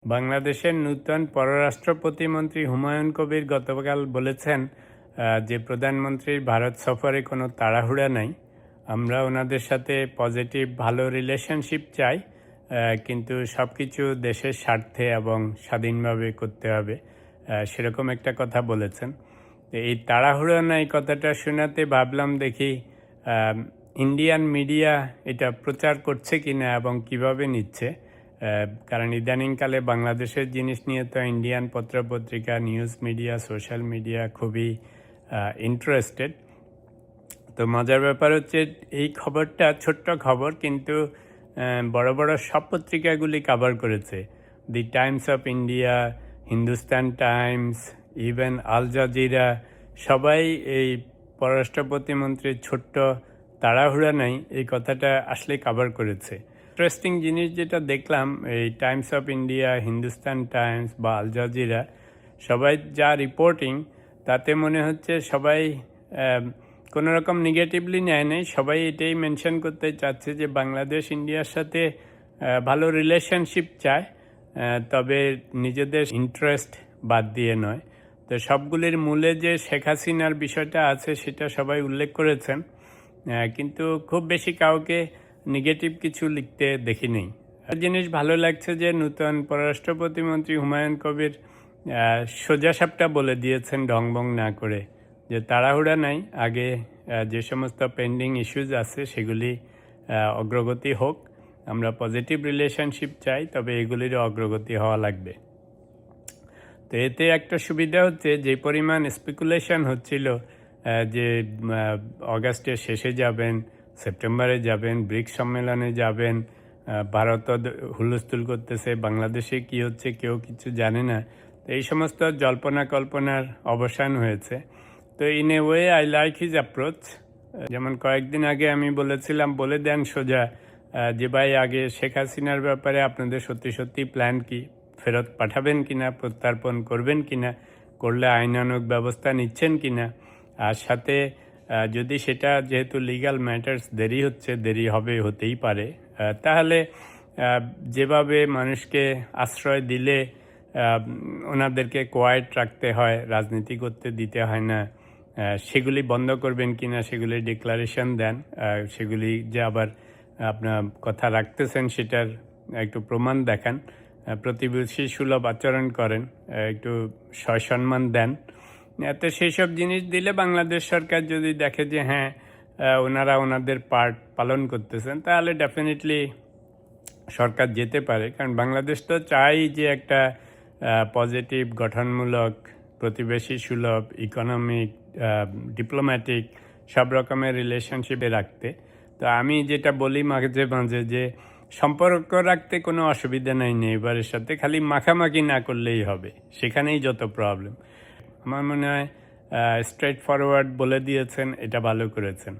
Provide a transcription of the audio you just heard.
বাংলাদেশের নূতন পররাষ্ট্র প্রতিমন্ত্রী হুমায়ুন কবির গতকাল বলেছেন যে প্রধানমন্ত্রীর ভারত সফরে কোনো তাড়াহুড়া নাই। আমরা ওনাদের সাথে পজিটিভ ভালো রিলেশনশিপ চাই, কিন্তু সব কিছু দেশের স্বার্থে এবং স্বাধীনভাবে করতে হবে, সেরকম একটা কথা বলেছেন। তো এই তাড়াহুড়া নাই কথাটা শোনাতে ভাবলাম দেখি ইন্ডিয়ান মিডিয়া এটা প্রচার করছে কিনা এবং কিভাবে নিচ্ছে। কারণ ইদানিংকালে বাংলাদেশের জিনিস নিয়ে তো ইন্ডিয়ান পত্রপত্রিকা, নিউজ মিডিয়া, সোশ্যাল মিডিয়া খুবই ইন্টারেস্টেড। তো মজার ব্যাপার হচ্ছে এই খবরটা ছোট্ট খবর, কিন্তু বড় বড় সব পত্রিকাগুলি কভার করেছে। The Times of India, Hindustan Times, even Al Jazeera, সবাই এই পররাষ্ট্র প্রতিমন্ত্রীর ছোট্ট তাড়াহুড়া নাই এই কথাটা আসলে কভার করেছে। ইন্টারেস্টিং জিনিস যেটা দেখলাম, এই Times of India, Hindustan Times বা আল জাজিরা সবাই যা রিপোর্টিং, তাতে মনে হচ্ছে সবাই কোনো রকম নেগেটিভলি নেয় নেই। সবাই এটাই মেনশন করতে চাচ্ছে যে বাংলাদেশ ইন্ডিয়ার সাথে ভালো রিলেশনশিপ চায়, তবে নিজেদের ইন্টারেস্ট বাদ দিয়ে নয়। তো সবগুলির মূলে যে শেখ হাসিনার বিষয়টা আছে সেটা সবাই উল্লেখ করেছেন, কিন্তু খুব বেশি কাউকে নেগেটিভ কিছু লিখতে দেখি নেই। জিনিস ভালো লাগছে যে নূতন পররাষ্ট্র প্রতিমন্ত্রী হুমায়ুন কবির সোজাসাপটা বলে দিয়েছেন ঢংবং না করে, যে তাড়াহুড়া নাই, আগে যে সমস্ত পেন্ডিং ইস্যুজ আছে সেগুলি অগ্রগতি হোক। আমরা পজিটিভ রিলেশনশিপ চাই, তবে এগুলিরও অগ্রগতি হওয়া লাগবে। তো এতে একটা সুবিধা হচ্ছে, যে পরিমাণ স্পেকুলেশন হচ্ছিল যে অগাস্টের শেষে যাবেন, সেপ্টেম্বরে যাবেন, ব্রিক্স সম্মেলনে যাবেন, ভারত হুলস্থুল করতেছে, বাংলাদেশে কি হচ্ছে কেউ কিছু জানে না। তো এই সমস্ত জল্পনা কল্পনার অবসান হয়েছে। তো in a way I like his approach. যেমন কয়েকদিন আগে আমি বলেছিলাম, বলে দেন সোজা যে ভাই, আগে শেখ হাসিনার ব্যাপারে আপনাদের সত্যি সত্যি প্ল্যান কি, ফেরত পাঠাবেন কিনা, প্রত্যার্পণ করবেন কিনা, করলে আইনানুগ ব্যবস্থা নিচ্ছেন কিনা। আর সাথে যদি সেটা, যেহেতু লিগ্যাল ম্যাটার্স, দেরি হচ্ছে, দেরি হবে, হতেই পারে, তাহলে যেভাবে মানুষকে আশ্রয় দিলে ওনাদেরকে কোয়াইট রাখতে হয়, রাজনীতি করতে দিতে হয় না, সেগুলি বন্ধ করবেন কিনা, সেগুলি ডিক্লারেশন দেন, সেগুলি যে আবার আপনার কথা রাখতেছেন সেটার একটু প্রমাণ দেখান, প্রতিবেশী সুলভ আচরণ করেন, একটু সসম্মান দেন। তো সেই সব জিনিস দিলে বাংলাদেশ সরকার যদি দেখে যে হ্যাঁ ওনারা ওনাদের পার্ট পালন করতেছেন, তাহলে ডেফিনেটলি সরকার যেতে পারে। কারণ বাংলাদেশ তো চাই যে একটা পজিটিভ, গঠনমূলক, প্রতিবেশী সুলভ, ইকোনমিক, ডিপ্লোম্যাটিক সব রকমের রিলেশনশিপে রাখতে। তো আমি যেটা বলি মাঝে মাঝে, যে সম্পর্ক রাখতে কোনো অসুবিধা নাই নেইবারের সাথে, খালি মাখামাখি না করলেই হবে, সেখানেই যত প্রবলেম। আমার মনে হয় স্ট্রেট ফরওয়ার্ড বলে দিয়েছেন, এটা ভালো করেছেন।